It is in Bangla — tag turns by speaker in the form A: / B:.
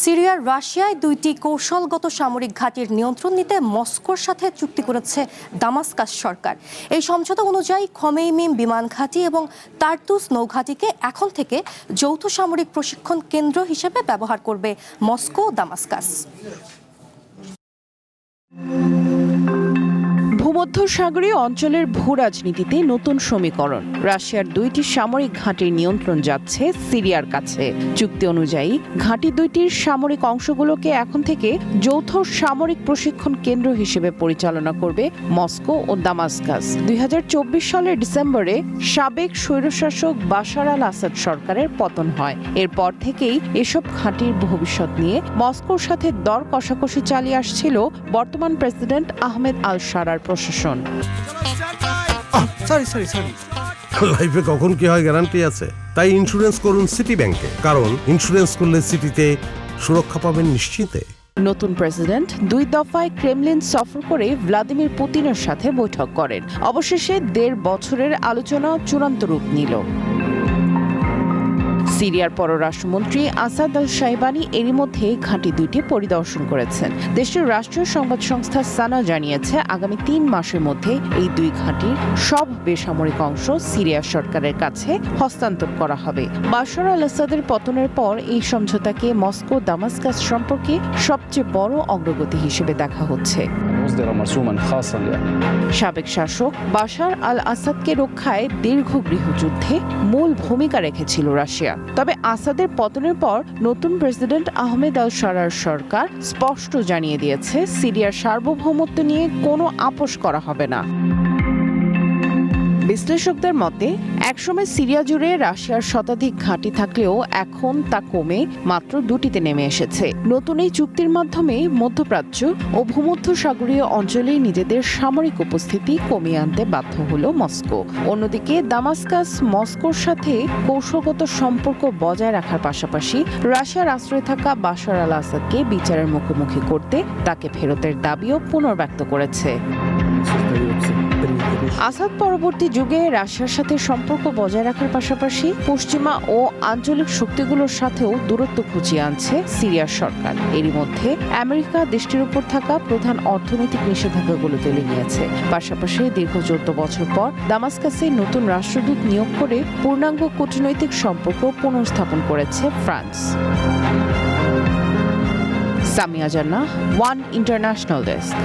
A: সিরিয়ার রাশিয়ায় দুইটি কৌশলগত সামরিক ঘাঁটির নিয়ন্ত্রণ নিতে মস্কোর সাথে চুক্তি করেছে দামাস্কাস সরকার। এই সমঝোতা অনুযায়ী খমেইমিম বিমান ঘাঁটি এবং তার্তুস নৌঘাঁটিকে এখন থেকে যৌথ সামরিক প্রশিক্ষণ কেন্দ্র হিসেবে ব্যবহার করবে মস্কো ও দামাস্কাস।
B: ভূমধ্যসাগরীয় অঞ্চলের ভূরাজনীতিতে নতুন সমীকরণ। রাশিয়ার দুইটি সামরিক ঘাঁটির নিয়ন্ত্রণ যাচ্ছে সিরিয়ার কাছে। চুক্তি অনুযায়ী ঘাঁটি দুইটির সামরিক অংশগুলোকে এখন থেকে যৌথ সামরিক প্রশিক্ষণ কেন্দ্র হিসেবে পরিচালনা করবে মস্কো ও দামাস্কাস। 2024 সালের ডিসেম্বরে সাবেক স্বৈরশাসক বাশার আল আসাদ সরকারের পতন হয়। এরপর থেকেই এসব ঘাঁটির ভবিষ্যৎ নিয়ে মস্কোর সাথে দর কষাকষি চালিয়ে আসছিল বর্তমান প্রেসিডেন্ট আহমেদ আল শারার প্রশাসন।
C: লাইফে কখন কি হয় গ্যারান্টি আছে? তাই ইন্স্যুরেন্স করুন সিটি ব্যাংকে, কারণ ইন্স্যুরেন্স করলে সিটিতে সুরক্ষা পাবেন নিশ্চিতে।
B: নতুন প্রেসিডেন্ট 2 দফায় ক্রেমলিন সফর করে ভ্লাদিমির পুতিনের সাথে বৈঠক করেন। অবশেষে 1.5 বছরের আলোচনা চূড়ান্ত রূপ নিল। সিরিয়ার পররাষ্ট্রমন্ত্রী আসাদ আল শাইবানি এরই মধ্যে ঘাঁটি দুইটি পরিদর্শন করেছেন। দেশটির রাষ্ট্রীয় সংবাদ সংস্থা সানা জানিয়েছে, আগামী 3 মাসের মধ্যে এই দুই ঘাঁটির সব বেসামরিক অংশ সিরিয়া সরকারের কাছে হস্তান্তর করা হবে। বাশার আল আসাদের পতনের পর এই সমঝোতাকে মস্কো দামাস্কাস সম্পর্কে সবচেয়ে বড় অগ্রগতি হিসেবে দেখা হচ্ছে। সাবেক শাসক বাশার আল আসাদকে রক্ষায় দীর্ঘ গৃহযুদ্ধে মূল ভূমিকা রেখেছিল রাশিয়া। তবে আসাদের পতনের পর নতুন প্রেসিডেন্ট আহমেদ আল শারার সরকার স্পষ্ট জানিয়ে দিয়েছে, সিরিয়ার সার্বভৌমত্ব নিয়ে কোনো আপোষ করা হবে না। বিশ্লেষকদের মতে, একসময় সিরিয়া জুড়ে রাশিয়ার শতাধিক ঘাঁটি থাকলেও এখন তা কমে মাত্র 2টিতে নেমে এসেছে। নতুন এই চুক্তির মাধ্যমে মধ্যপ্রাচ্য ও ভূমধ্যসাগরীয় অঞ্চলে নিজেদের সামরিক উপস্থিতি কমিয়ে আনতে বাধ্য হল মস্কো। অন্যদিকে দামাস্কাস মস্কোর সাথে কৌশলগত সম্পর্ক বজায় রাখার পাশাপাশি রাশিয়ার আশ্রয়ে থাকা বাশার আল আসাদকে বিচারের মুখোমুখি করতে তাকে ফেরতের দাবিও পুনর্ব্যক্ত করেছে। আসাদ পরবর্তী যুগে রাশিয়ার সাথে সম্পর্ক বজায় রাখার পাশাপাশি পশ্চিমা ও আঞ্চলিক শক্তিগুলোর সাথেও দূরত্ব ঘুচিয়ে আনছে সিরিয়ার সরকার। এরই মধ্যে আমেরিকা দেশটির উপর থাকা প্রধান অর্থনৈতিক নিষেধাজ্ঞাগুলো তুলে নিয়েছে। পাশাপাশি দীর্ঘ 14 বছর পর দামাস্কাসে নতুন রাষ্ট্রদূত নিয়োগ করে পূর্ণাঙ্গ কূটনৈতিক সম্পর্ক পুনর্স্থাপন করেছে ফ্রান্স। সামিয়া জান্নাহ, ওয়ান ইন্টারন্যাশনাল ডেস্ক।